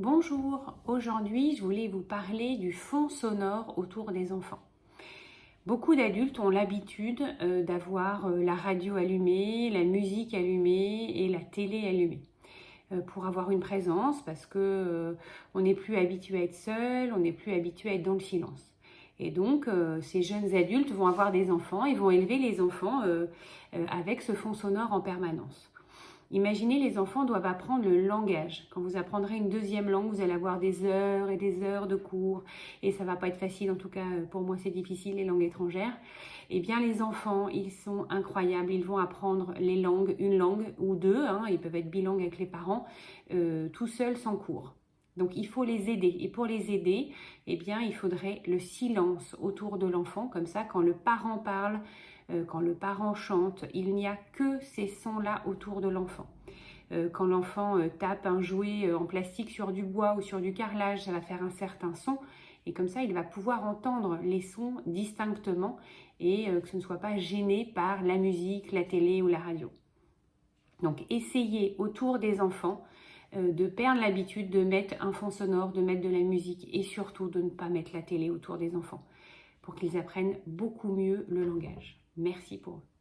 Bonjour, aujourd'hui je voulais vous parler du fond sonore autour des enfants. Beaucoup d'adultes ont l'habitude d'avoir la radio allumée, la musique allumée et la télé allumée pour avoir une présence parce que on n'est plus habitué à être seul, on n'est plus habitué à être dans le silence. Et donc ces jeunes adultes vont avoir des enfants et vont élever les enfants avec ce fond sonore en permanence. Imaginez, les enfants doivent apprendre le langage. Quand vous apprendrez une deuxième langue, vous allez avoir des heures et des heures de cours et ça va pas être facile, en tout cas pour moi c'est difficile, les langues étrangères. Eh bien les enfants, ils sont incroyables, ils vont apprendre les langues, une langue ou deux, ils peuvent être bilingues avec les parents, tout seuls sans cours. Donc il faut les aider et pour les aider, eh bien il faudrait le silence autour de l'enfant, comme ça quand le parent parle, quand le parent chante, il n'y a que ces sons-là autour de l'enfant. Quand l'enfant tape un jouet en plastique sur du bois ou sur du carrelage, ça va faire un certain son et comme ça il va pouvoir entendre les sons distinctement et que ce ne soit pas gêné par la musique, la télé ou la radio. Donc essayez autour des enfants de perdre l'habitude de mettre un fond sonore, de mettre de la musique et surtout de ne pas mettre la télé autour des enfants pour qu'ils apprennent beaucoup mieux le langage. Merci pour eux.